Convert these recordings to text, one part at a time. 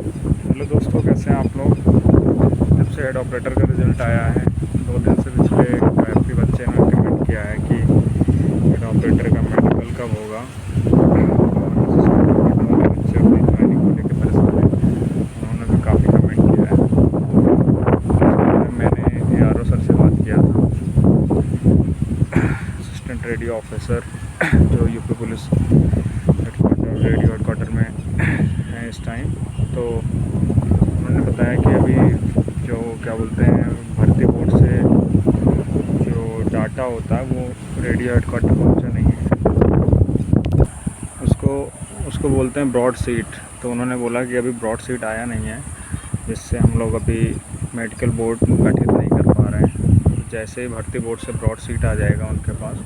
Hello दोस्तों, कैसे हैं आप लोग। जब से हेड ऑपरेटर का रिज़ल्ट आया है 2 दिन से पिछले काफ़ी बच्चे ने कमेंट किया है कि हेड ऑपरेटर का मेडिकल कब होगा। और असिस्टेंट ऑपरेटर वाले बच्चे अपनी ज्वाइनिंग को लेकर परेशान हैं, उन्होंने भी काफ़ी कमेंट किया है। तो मैंने ARO सर से बात किया था, असिस्टेंट रेडियो ऑफिसर जो UP police headquarter radio headquarter में हैं इस टाइम। तो उन्होंने बताया कि अभी जो क्या बोलते हैं भर्ती बोर्ड से जो डाटा होता है वो रेडियो हेडक्वार्टर पहुंचा नहीं है, उसको उसको बोलते हैं ब्रॉड सीट। तो उन्होंने बोला कि अभी ब्रॉड सीट आया नहीं है, जिससे हम लोग अभी मेडिकल बोर्ड गठित नहीं कर पा रहे हैं। तो जैसे ही भर्ती बोर्ड से ब्रॉड सीट आ जाएगा उनके पास,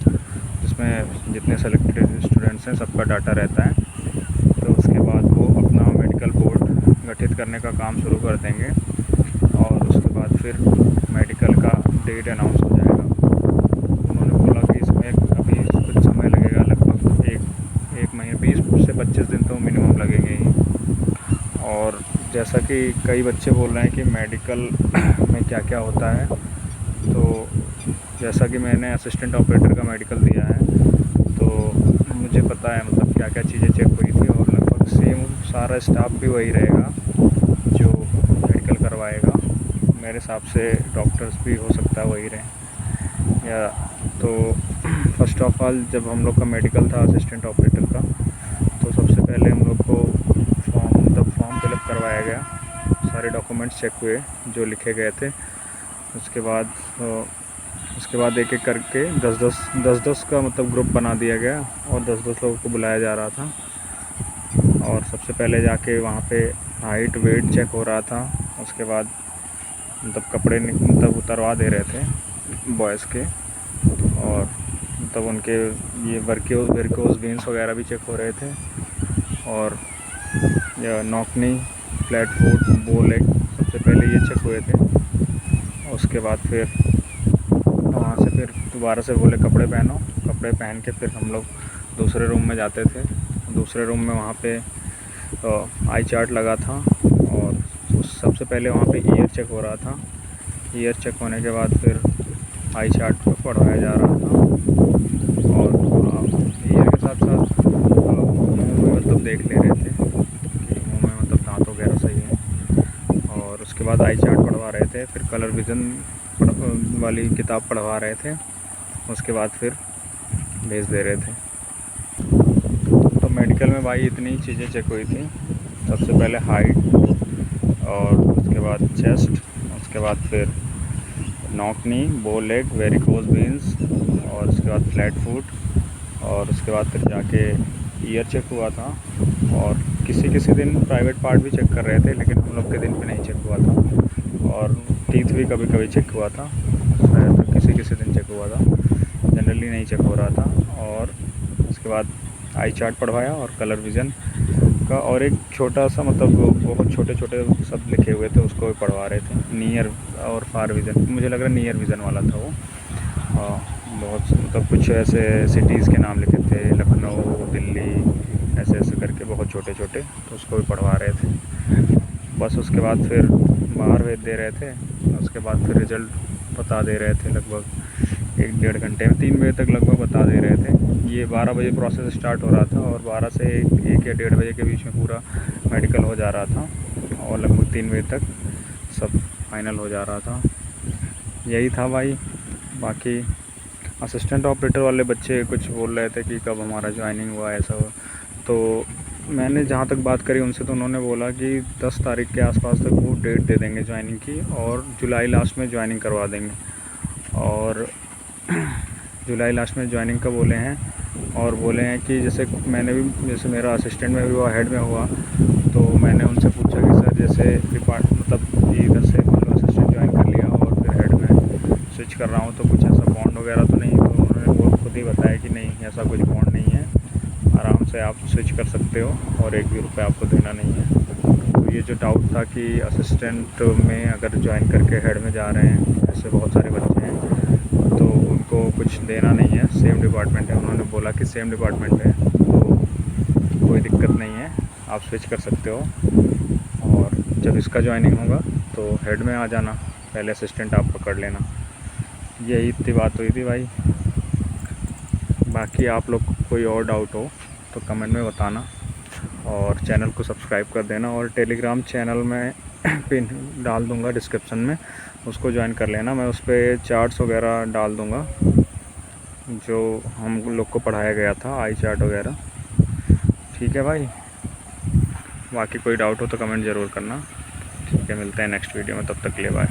जिसमें जितने सेलेक्टेड स्टूडेंट्स हैं सबका डाटा रहता है, तो उसके बाद वो अपना मेडिकल बोर्ड गठित करने का काम शुरू कर देंगे और उसके बाद फिर मेडिकल का डेट अनाउंस हो जाएगा। उन्होंने बोला कि इसमें अभी कुछ समय लगेगा, लगभग एक महीने 20 से 25 दिन तो मिनिमम लगेंगे ही। और जैसा कि कई बच्चे बोल रहे हैं कि मेडिकल में क्या क्या होता है, तो जैसा कि मैंने असिस्टेंट ऑपरेटर का मेडिकल दिया है तो मुझे पता है मतलब क्या क्या चीज़ें चेक हुई थी, और लगभग सेम सारा स्टाफ भी वही रहेगा जो मेडिकल करवाएगा। मेरे हिसाब से डॉक्टर्स भी हो सकता है वही रहें या। तो फर्स्ट ऑफ ऑल जब हम लोग का मेडिकल था असिस्टेंट ऑपरेटर का, तो सबसे पहले हम लोग को फॉर्म फिलअप करवाया गया, सारे डॉक्यूमेंट्स चेक हुए जो लिखे गए थे। उसके बाद एक एक करके 10-10 का मतलब ग्रुप बना दिया गया और 10-10 लोगों को बुलाया जा रहा था। और सबसे पहले जाके वहाँ पे हाइट वेट चेक हो रहा था। उसके बाद मतलब कपड़े मतलब उतरवा दे रहे थे बॉयज़ के, और मतलब उनके ये वेरिकोज वेन्स वगैरह भी चेक हो रहे थे, और नॉकनी फ्लैट फुट बो लेग सबसे पहले ये चेक हुए थे। उसके बाद फिर वहाँ से फिर दोबारा से बोले कपड़े पहनो, कपड़े पहन के फिर हम लोग दूसरे रूम में जाते थे। दूसरे रूम में वहाँ पे आई चार्ट लगा था, और सबसे पहले वहाँ पे ईयर चेक हो रहा था। ईयर चेक होने के बाद फिर आई चार्ट पर पढ़वाया जा रहा था, और ईयर के साथ साथ मुँह में मतलब देख ले रहे थे कि मुँह में मतलब दांत वगैरह सही है। और उसके बाद आई चार्ट पढ़वा रहे थे, फिर कलर विज़न वाली किताब पढ़वा रहे थे। उसके बाद फिर भेज दे रहे थे। तो मेडिकल में भाई इतनी चीज़ें चेक हुई थी। सबसे पहले हाइट, और उसके बाद चेस्ट, उसके बाद फिर नॉकनी बो लेग वेरिकोज वेन्स, और उसके बाद फ्लैट फुट, और उसके बाद फिर जाके ईयर चेक हुआ था। और किसी दिन प्राइवेट पार्ट भी चेक कर रहे थे, लेकिन हम लोग के दिन पे नहीं चेक हुआ था। और टीथ भी कभी कभी चेक हुआ था, शायद किसी दिन चेक हुआ था, जनरली नहीं चेक हो रहा था। और उसके बाद आई चार्ट पढ़वाया और कलर विज़न का, और एक छोटा सा मतलब बहुत छोटे छोटे सब लिखे हुए थे उसको भी पढ़वा रहे थे। नियर और फार विज़न, मुझे लग रहा है नियर विज़न वाला था वो। बहुत मतलब कुछ ऐसे सिटीज़ के नाम लिखे थे, लखनऊ दिल्ली ऐसे ऐसे करके बहुत छोटे छोटे, तो उसको भी पढ़वा रहे थे। बस उसके बाद फिर बाहर भेज दे रहे थे। उसके बाद फिर रिज़ल्ट बता दे रहे थे, लगभग 1-1.5 घंटे में 3 बजे तक लगभग बता दे रहे थे। ये 12 बजे प्रोसेस स्टार्ट हो रहा था, और 12 से 1 या 1:30 बजे के बीच में पूरा मेडिकल हो जा रहा था, और लगभग 3 बजे तक सब फाइनल हो जा रहा था। यही था भाई। बाकी असिस्टेंट ऑपरेटर वाले बच्चे कुछ बोल रहे थे कि कब हमारा ज्वाइनिंग हुआ ऐसा हो। तो मैंने जहाँ तक बात करी उनसे, तो उन्होंने बोला कि 10 तारीख के आसपास तक वो डेट दे देंगे ज्वाइनिंग की, और जुलाई लास्ट में ज्वाइनिंग करवा देंगे। और जुलाई लास्ट में ज्वाइनिंग का बोले हैं। और बोले हैं कि जैसे मेरा असिस्टेंट में भी हुआ, हेड में हुआ, तो मैंने उनसे पूछा कि सर जैसे मतलब इधर से मतलब असिस्टेंट ज्वाइन कर लिया और फिर हेड में स्विच कर रहा हूँ, तो कुछ ऐसा बॉन्ड वगैरह तो नहीं। तो उन्होंने वो खुद ही बताया कि नहीं, ऐसा कुछ बॉन्ड नहीं है, आराम से आप स्विच कर सकते हो और 1 भी रुपये आपको देना नहीं है। तो ये जो डाउट था कि असिस्टेंट में अगर ज्वाइन करके हेड में जा रहे हैं, ऐसे बहुत सारे बच्चे हैं, तो उनको कुछ देना नहीं है, सेम डिपार्टमेंट है। उन्होंने बोला कि सेम डिपार्टमेंट है तो कोई दिक्कत नहीं है, आप स्विच कर सकते हो। और जब इसका ज्वाइनिंग होगा तो हेड में आ जाना, पहले असिस्टेंट आप पकड़ लेना। यही इतनी बात हुई थी भाई। बाकी आप लोग को कोई और डाउट हो तो कमेंट में बताना, और चैनल को सब्सक्राइब कर देना, और टेलीग्राम चैनल में पिन डाल दूँगा डिस्क्रिप्शन में, उसको ज्वाइन कर लेना। मैं उस पर चार्ट्स वगैरह डाल दूँगा जो हम लोग को पढ़ाया गया था, आई चार्ट वगैरह। ठीक है भाई, बाकी कोई डाउट हो तो कमेंट ज़रूर करना। ठीक है, मिलते हैं नेक्स्ट वीडियो में, तब तक के लिए बाय।